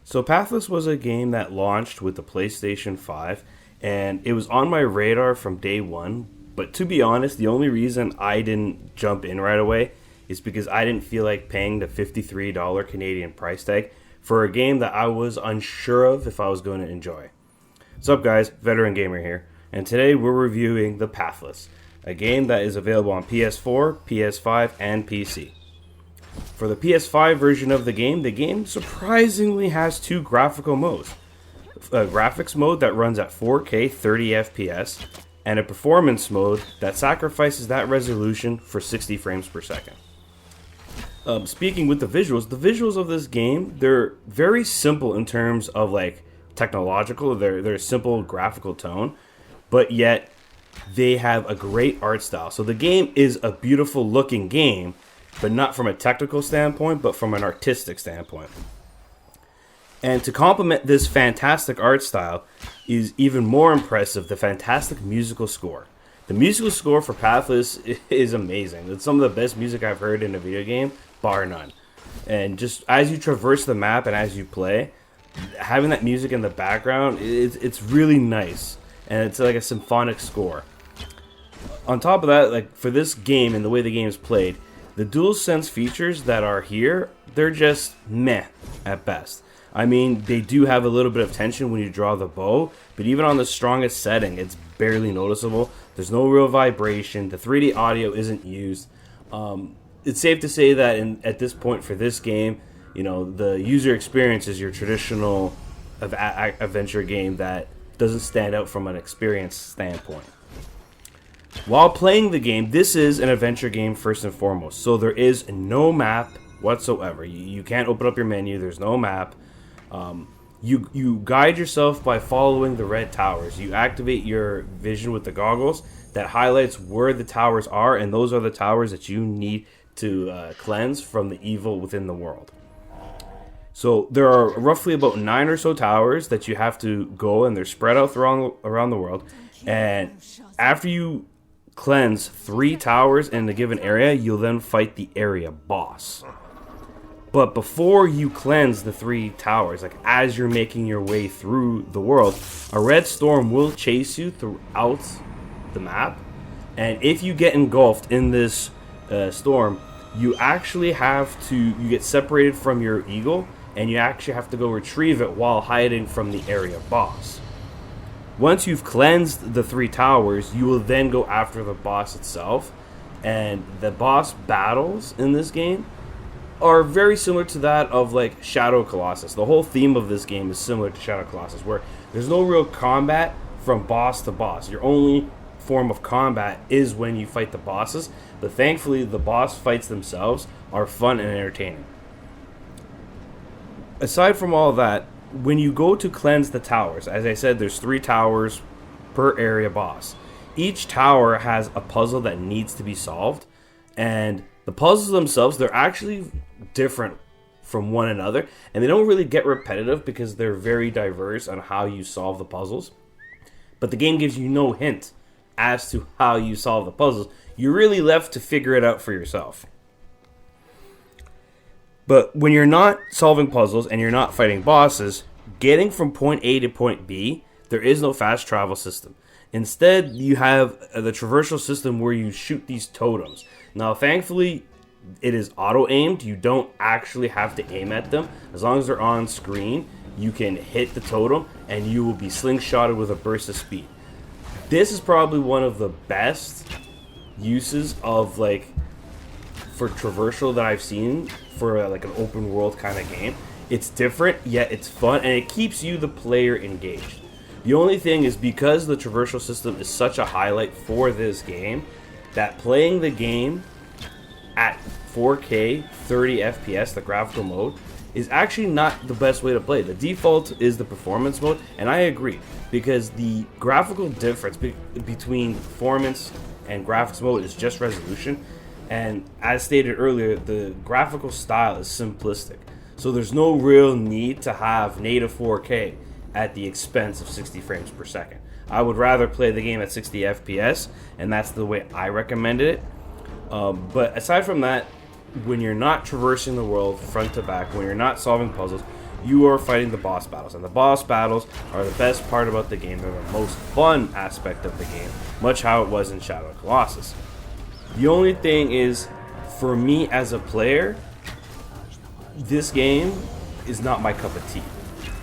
So Pathless was a game that launched with the PlayStation 5, and it was on my radar from day one. But to be honest, the only reason I didn't jump in right away is because I didn't feel like paying the $53 Canadian price tag for a game that I was unsure of if I was going to enjoy. What's up guys, Veteran Gamer here, and today we're reviewing The Pathless, a game that is available on PS4, PS5, and PC. For the PS5 version of the game surprisingly has two graphical modes. A graphics mode that runs at 4K 30 FPS, and a performance mode that sacrifices that resolution for 60 frames per second. Speaking with the visuals of this game, they're very simple in terms of like technological, they're simple graphical tone, but yet they have a great art style. So the game is a beautiful looking game, but not from a technical standpoint, but from an artistic standpoint. And to complement this fantastic art style is even more impressive, the fantastic musical score. The musical score for Pathless is amazing. It's some of the best music I've heard in a video game, bar none. And just as you traverse the map and as you play, having that music in the background, it's really nice. And it's like a symphonic score. On top of that, like for this game and the way the game is played, the DualSense features that are here, they're just meh at best. I mean, they do have a little bit of tension when you draw the bow, but even on the strongest setting, it's barely noticeable. There's no real vibration. The 3D audio isn't used. It's safe to say that at this point for this game, you know, the user experience is your traditional adventure game that doesn't stand out from an experience standpoint. While playing the game, this is an adventure game first and foremost, so there is no map whatsoever. You can't open up your menu, there's no map. You guide yourself by following the red towers. You activate your vision with the goggles that highlights where the towers are, and those are the towers that you need to cleanse from the evil within the world. So there are roughly about 9 or so towers that you have to go, and they're spread out around the world. And after you cleanse 3 towers in a given area, you'll then fight the area boss. But before you cleanse the 3 towers, like as you're making your way through the world, a red storm will chase you throughout the map. And if you get engulfed in this storm, you actually you get separated from your eagle, and you actually have to go retrieve it while hiding from the area boss. Once you've cleansed the 3 towers, you will then go after the boss itself. And the boss battles in this game are very similar to that of like Shadow Colossus. The whole theme of this game is similar to Shadow Colossus, where there's no real combat from boss to boss. Your only form of combat is when you fight the bosses, but thankfully the boss fights themselves are fun and entertaining. Aside from all that, when you go to cleanse the towers, as I said, there's 3 towers per area boss. Each tower has a puzzle that needs to be solved, and the puzzles themselves, they're actually different from one another, and they don't really get repetitive because they're very diverse on how you solve the puzzles. But the game gives you no hint as to how you solve the puzzles. You're really left to figure it out for yourself. But when you're not solving puzzles and you're not fighting bosses, getting from point A to point B, there is no fast travel system. Instead, you have the traversal system where you shoot these totems. Now, thankfully, it is auto-aimed. You don't actually have to aim at them. As long as they're on screen, you can hit the totem and you will be slingshotted with a burst of speed. This is probably one of the best uses of for traversal that I've seen for like an open world kind of game. It's different, yet it's fun, and it keeps you, the player, engaged. The only thing is, because the traversal system is such a highlight for this game, that playing the game at 4K 30 FPS, the graphical mode, is actually not the best way to play. The default is the performance mode, and I agree, because the graphical difference between performance and graphics mode is just resolution. And as stated earlier, the graphical style is simplistic. So there's no real need to have native 4K at the expense of 60 frames per second. I would rather play the game at 60 FPS, and that's the way I recommended it. But aside from that, when you're not traversing the world front to back, when you're not solving puzzles, you are fighting the boss battles. And the boss battles are the best part about the game. They're the most fun aspect of the game, much how it was in Shadow of the Colossus. The only thing is, for me as a player, this game is not my cup of tea.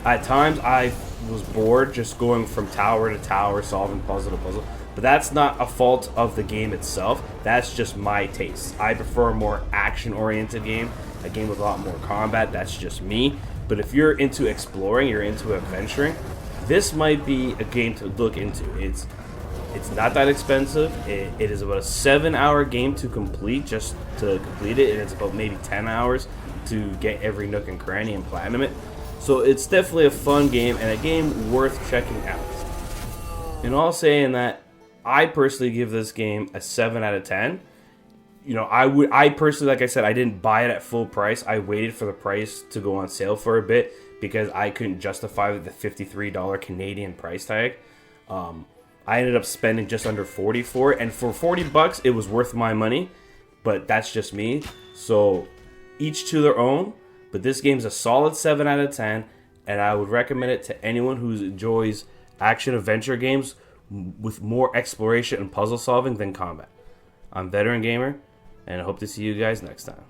At times I was bored just going from tower to tower, solving puzzle to puzzle. But that's not a fault of the game itself. That's just my taste. I prefer a more action-oriented game, a game with a lot more combat. That's just me. But if you're into exploring, you're into adventuring, this might be a game to look into. It's not that expensive. It is about a 7-hour game to complete, just to complete it, and it's about maybe 10 hours to get every nook and cranny and platinum it. So it's definitely a fun game and a game worth checking out. And all saying that, I personally give this game a 7 out of 10. You know, I personally, like I said, I didn't buy it at full price. I waited for the price to go on sale for a bit because I couldn't justify the $53 Canadian price tag. I ended up spending just under $40 for it, and for $40, it was worth my money. But that's just me. So each to their own. But this game's a solid 7 out of 10, and I would recommend it to anyone who enjoys action-adventure games with more exploration and puzzle solving than combat. I'm Veteran Gamer, and I hope to see you guys next time.